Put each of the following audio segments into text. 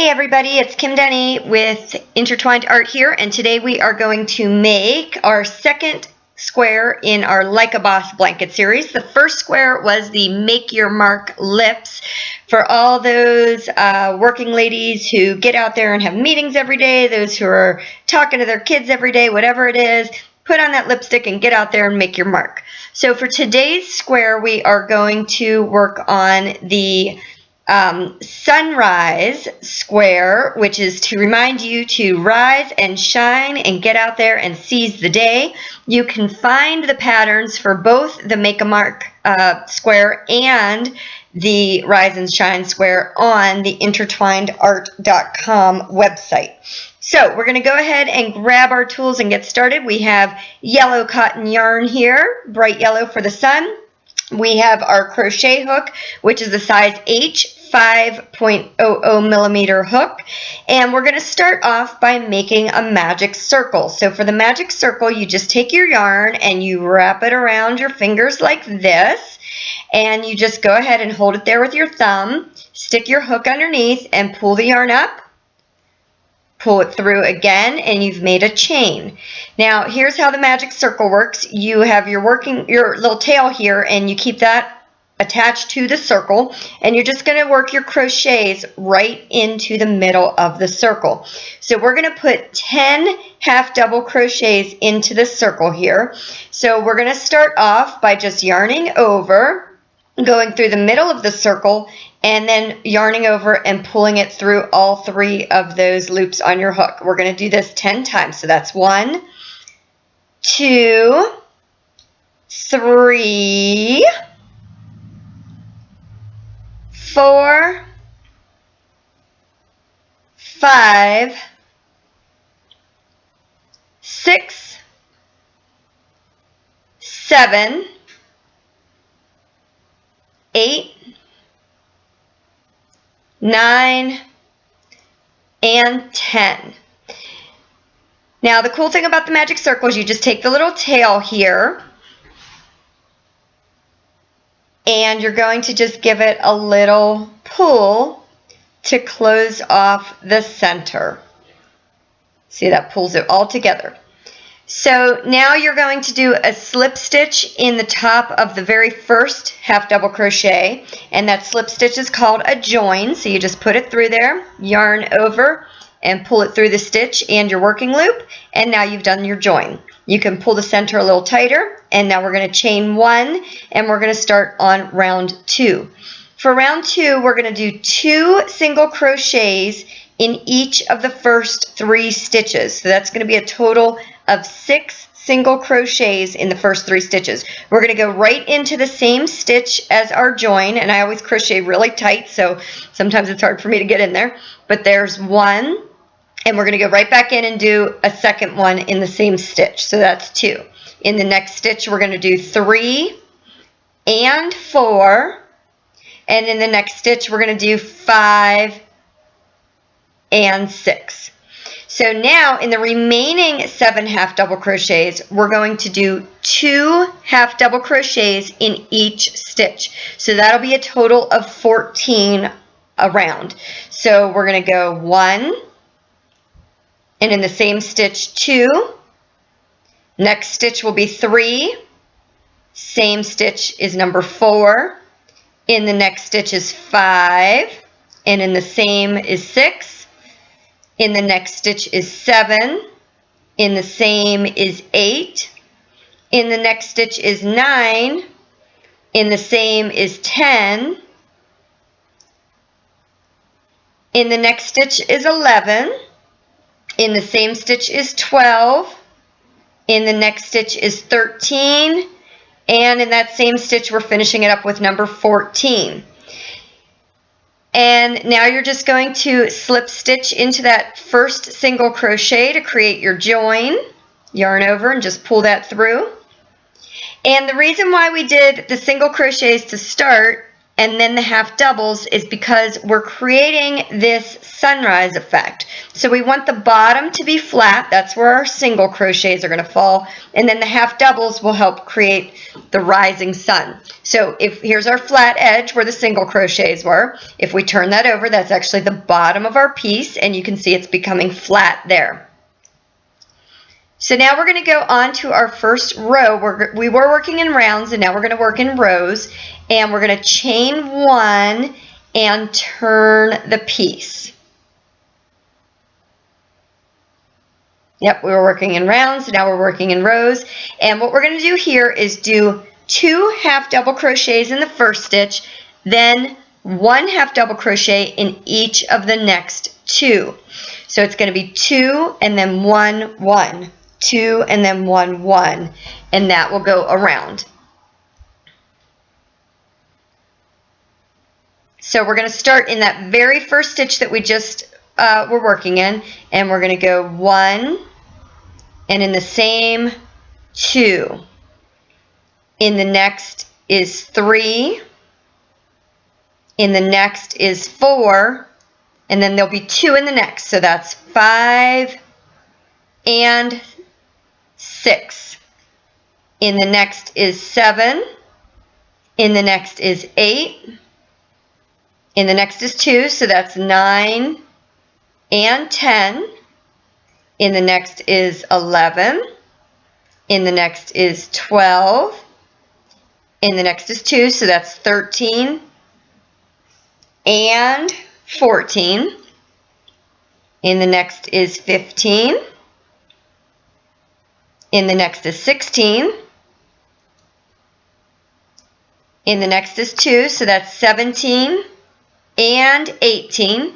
Hey everybody, it's Kim Denny with Intertwined Art here, and today we are going to make our second square in our Like a Boss blanket series. The first square was the Make Your Mark lips for all those working ladies who get out there and have meetings every day, those who are talking to their kids every day, whatever it is. Put on that lipstick and get out there and make your mark. So for today's square, we are going to work on the sunrise square, which is to remind you to rise and shine and get out there and seize the day. You can find the patterns for both the Make a Mark square and the Rise and Shine square on the intertwinedart.com website. So we're going to go ahead and grab our tools and get started. We have yellow cotton yarn here, bright yellow for the sun. We have our crochet hook, which is a size H, 5.00 millimeter hook, and we're going to start off by making a magic circle. So for the magic circle, you just take your yarn and you wrap it around your fingers like this, and you just go ahead and hold it there with your thumb, stick your hook underneath and pull the yarn up, pull it through again, and you've made a chain. Now here's how the magic circle works. You have your little tail here, and you keep that attached to the circle, and you're just going to work your crochets right into the middle of the circle. So we're going to put 10 half double crochets into the circle here. So we're going to start off by just yarning over, going through the middle of the circle, and then yarning over and pulling it through all 3 of those loops on your hook. We're going to do this 10 times. So that's 1, 2, 3, 4, 5, 6, 7, 8, 9, and 10. Now the cool thing about the magic circle is you just take the little tail here, and you're going to just give it a little pull to close off the center. See, that pulls it all together. So now you're going to do a slip stitch in the top of the very first half double crochet, and that slip stitch is called a join. So you just put it through there, yarn over, and pull it through the stitch and your working loop, and now you've done your join. You can pull the center a little tighter, and now we're going to chain 1, and we're going to start on round 2. For round 2, we're going to do 2 single crochets in each of the first 3 stitches. So that's going to be a total of 6 single crochets in the first 3 stitches. We're going to go right into the same stitch as our join, and I always crochet really tight, so sometimes it's hard for me to get in there. But there's 1. And we're going to go right back in and do a second one in the same stitch. So that's 2. In the next stitch, we're going to do 3 and 4. And in the next stitch, we're going to do 5 and 6. So now in the remaining 7 half double crochets, we're going to do 2 half double crochets in each stitch. So that'll be a total of 14 around. So we're going to go 1, and in the same stitch 2, next stitch will be 3, same stitch is number 4, in the next stitch is 5, and in the same is 6, in the next stitch is 7, in the same is 8, in the next stitch is 9, in the same is 10, in the next stitch is 11, in the same stitch is 12, in the next stitch is 13, and in that same stitch we're finishing it up with number 14. And now you're just going to slip stitch into that first single crochet to create your join, yarn over and just pull that through. And the reason why we did the single crochets to start and then the half doubles is because we're creating this sunrise effect. So we want the bottom to be flat. That's where our single crochets are going to fall, and then the half doubles will help create the rising sun. So here's our flat edge where the single crochets were. If we turn that over, that's actually the bottom of our piece, and you can see it's becoming flat there. So now we're going to go on to our first row. We were working in rounds, and now we're going to work in rows, and we're going to chain 1 and turn the piece. Yep, we were working in rounds, now we're working in rows, and what we're going to do here is do 2 half double crochets in the first stitch, then 1 half double crochet in each of the next 2. So it's going to be 2 and then 1, 1. 2 and then 1, 1, and that will go around. So we're going to start in that very first stitch that we just were working in, and we're going to go 1, and in the same 2. In the next is 3, in the next is 4, and then there'll be 2 in the next, so that's 5 and 6. In the next is 7. In the next is 8. In the next is 2, so that's 9 and 10. In the next is 11. In the next is 12. In the next is 2, so that's 13 and 14. In the next is 15. In the next is 16. In the next is 2, so that's 17 and 18.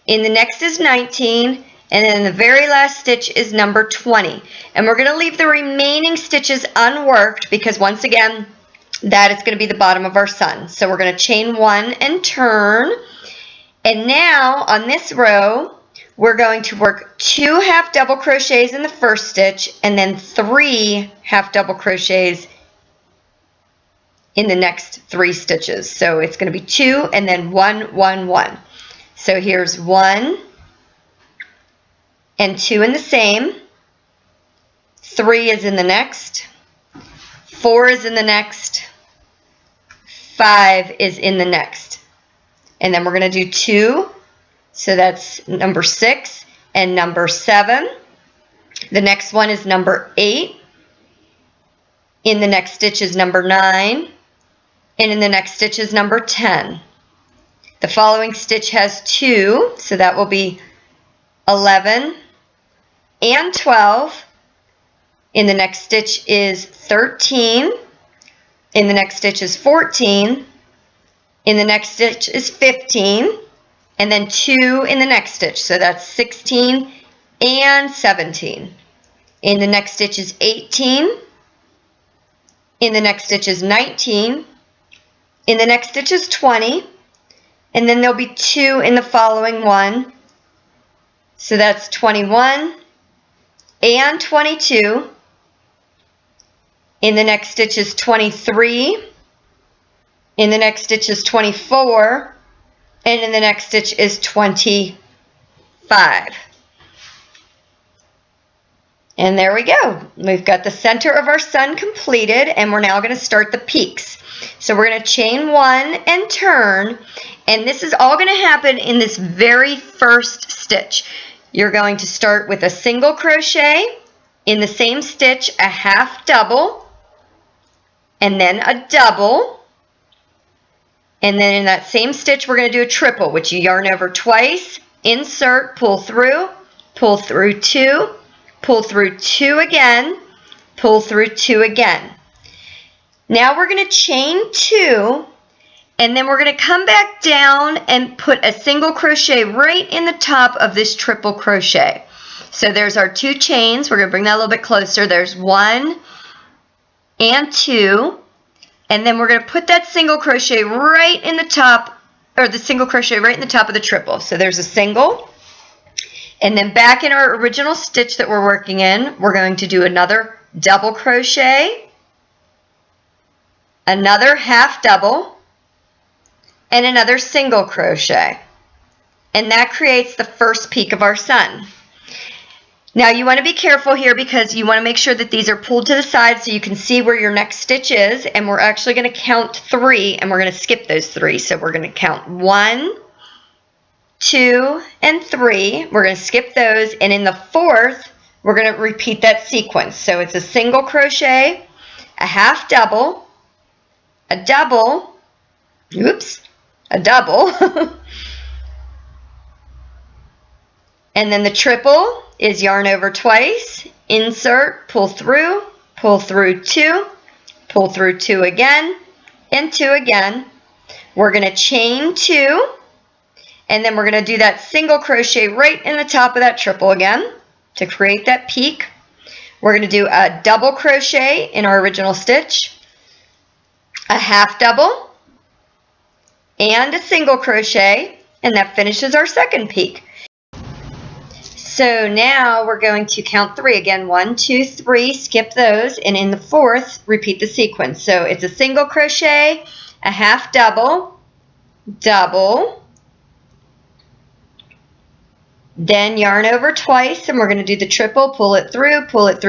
In the next is 19, and then the very last stitch is number 20. And we're going to leave the remaining stitches unworked because once again, that is going to be the bottom of our sun. So we're going to chain 1 and turn. And now on this row, we're going to work 2 half double crochets in the first stitch and then 3 half double crochets in the next 3 stitches. So it's going to be 2 and then 1, 1, 1. So here's 1 and 2 in the same. 3 is in the next. 4 is in the next. 5 is in the next. And then we're going to do 2. So that's number 6 and number 7. The next one is number 8. In the next stitch is number 9. And in the next stitch is number 10. The following stitch has 2, so that will be 11 and 12. In the next stitch is 13. In the next stitch is 14. In the next stitch is 15. And then 2 in the next stitch, so that's 16 and 17. In the next stitch is 18. In the next stitch is 19. In the next stitch is 20. And then there'll be 2 in the following one. So that's 21 and 22. In the next stitch is 23. In the next stitch is 24. And in the next stitch is 25. And there we go. We've got the center of our sun completed, and we're now going to start the peaks. So we're going to chain 1 and turn, and this is all going to happen in this very first stitch. You're going to start with a single crochet, in the same stitch a half double, and then a double. And then in that same stitch, we're going to do a triple, which you yarn over twice, insert, pull through 2, pull through 2 again, pull through 2 again. Now we're going to chain 2, and then we're going to come back down and put a single crochet right in the top of this triple crochet. So there's our 2 chains. We're going to bring that a little bit closer. There's 1 and 2. And then we're going to put that single crochet right in the top, or the single crochet right in the top of the triple. So there's a single. And then back in our original stitch that we're working in, we're going to do another double crochet, another half double, and another single crochet. And that creates the first peak of our sun. Now you want to be careful here because you want to make sure that these are pulled to the side so you can see where your next stitch is, and we're actually going to count 3 and we're going to skip those 3. So we're going to count 1, 2, and 3. We're going to skip those, and in the 4th we're going to repeat that sequence. So it's a single crochet, a half double, a double, a double, and then the triple is yarn over twice, insert, pull through 2, pull through 2 again, and 2 again. We're going to chain 2, and then we're going to do that single crochet right in the top of that triple again to create that peak. We're going to do a double crochet in our original stitch, a half double, and a single crochet, and that finishes our second peak. So now we're going to count 3 again. 1, 2, 3, skip those, and in the 4th, repeat the sequence. So it's a single crochet, a half double, double, then yarn over twice, and we're going to do the triple, pull it through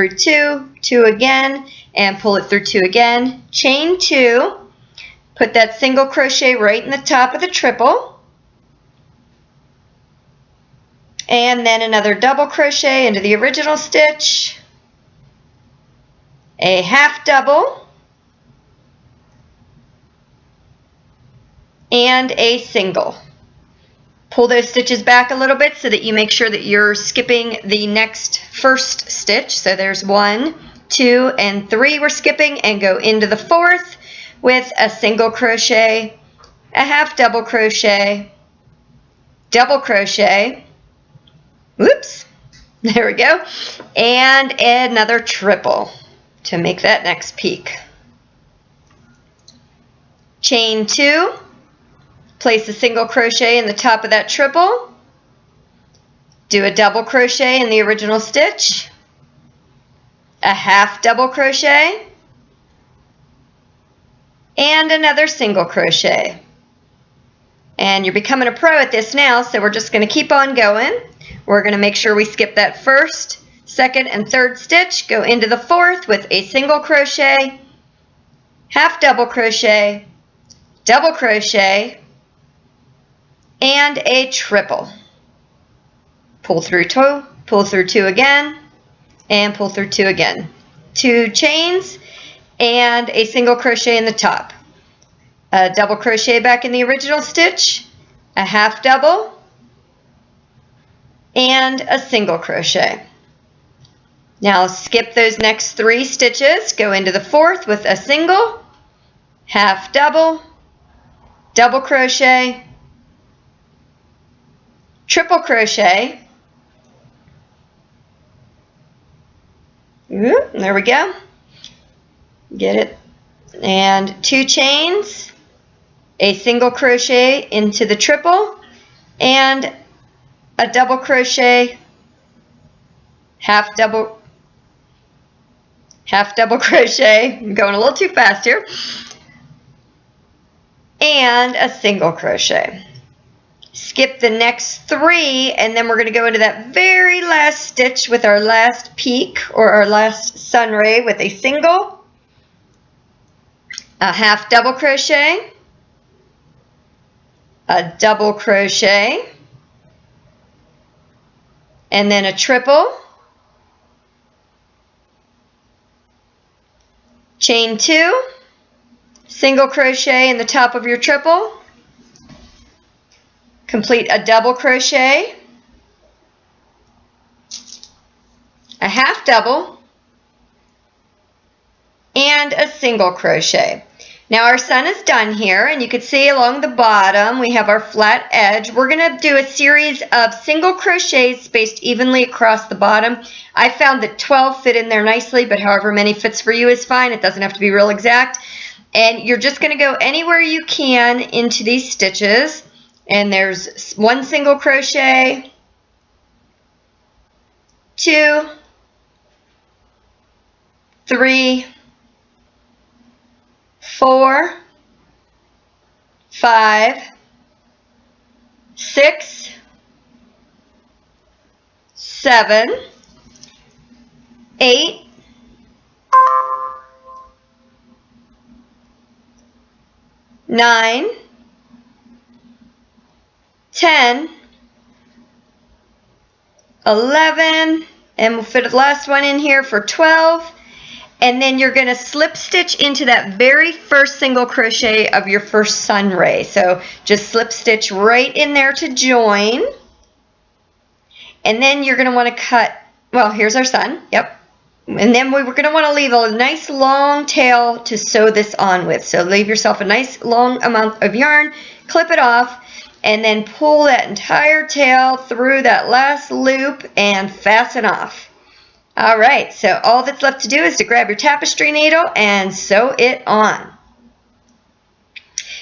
2, 2 again, and pull it through 2 again, chain 2, put that single crochet right in the top of the triple, and then another double crochet into the original stitch, a half double, and a single. Pull those stitches back a little bit so that you make sure that you're skipping the next first stitch. So there's 1, 2, and 3 we're skipping, and go into the 4th with a single crochet, a half double crochet, double crochet, there we go, and another triple to make that next peak. Chain 2, place a single crochet in the top of that triple, do a double crochet in the original stitch, a half double crochet, and another single crochet. And you're becoming a pro at this now, so we're just going to keep on going. We're going to make sure we skip that first, second, and third stitch, go into the 4th with a single crochet, half double crochet, double crochet, and a triple. Pull through 2 again, and pull through 2 again. 2 chains, and a single crochet in the top. A double crochet back in the original stitch, a half double, and a single crochet. Now skip those next 3 stitches, go into the 4th with a single, half double, double crochet, triple crochet, there we go, get it, and 2 chains, a single crochet into the triple, and a double crochet, half double crochet, I'm going a little too fast here, and a single crochet. Skip the next 3, and then we're going to go into that very last stitch with our last peak or our last sun ray with a single, a half double crochet, a double crochet, and then a triple, chain 2, single crochet in the top of your triple, complete a double crochet, a half double, and a single crochet. Now our sun is done here, and you can see along the bottom we have our flat edge. We're going to do a series of single crochets spaced evenly across the bottom. I found that 12 fit in there nicely, but however many fits for you is fine. It doesn't have to be real exact. And you're just going to go anywhere you can into these stitches. And there's 1 single crochet, 2, 3, 4, 5, 6, 7, 8, 9, 10, 11, and we'll fit the last one in here for 12. And then you're going to slip stitch into that very first single crochet of your first sun ray. So just slip stitch right in there to join. And then you're going to want to cut, well, here's our sun, yep. And then we're going to want to leave a nice long tail to sew this on with. So leave yourself a nice long amount of yarn, clip it off, and then pull that entire tail through that last loop and fasten off. All right, so all that's left to do is to grab your tapestry needle and sew it on.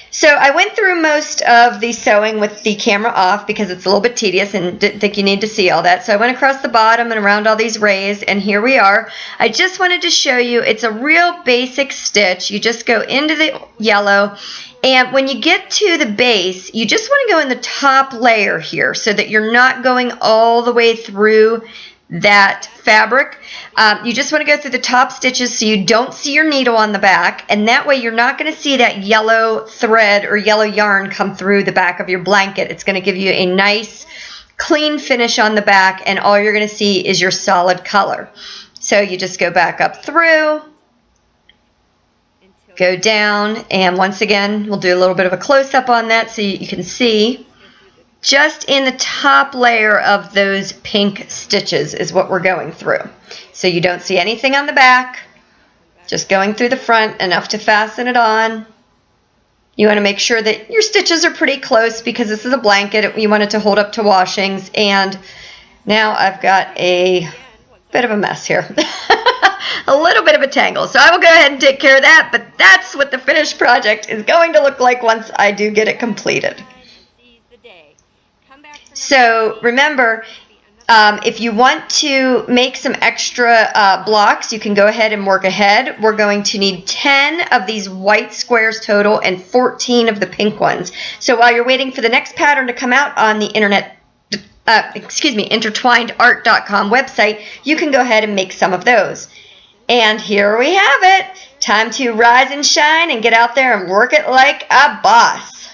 So I went through most of the sewing with the camera off because it's a little bit tedious and didn't think you need to see all that. So I went across the bottom and around all these rays, and here we are. I just wanted to show you, it's a real basic stitch. You just go into the yellow, and when you get to the base, you just want to go in the top layer here so that you're not going all the way through that fabric. You just want to go through the top stitches so you don't see your needle on the back, and that way you're not going to see that yellow thread or yellow yarn come through the back of your blanket. It's going to give you a nice clean finish on the back, and all you're going to see is your solid color. So you just go back up through, go down, and once again we'll do a little bit of a close-up on that so you can see. Just in the top layer of those pink stitches is what we're going through. So you don't see anything on the back, just going through the front enough to fasten it on. You want to make sure that your stitches are pretty close because this is a blanket. You want it to hold up to washings. And now I've got a bit of a mess here. A little bit of a tangle. So I will go ahead and take care of that, but that's what the finished project is going to look like once I do get it completed. So remember, if you want to make some extra blocks, you can go ahead and work ahead. We're going to need 10 of these white squares total and 14 of the pink ones. So while you're waiting for the next pattern to come out on the intertwinedart.com website, you can go ahead and make some of those. And here we have it. Time to rise and shine and get out there and work it like a boss.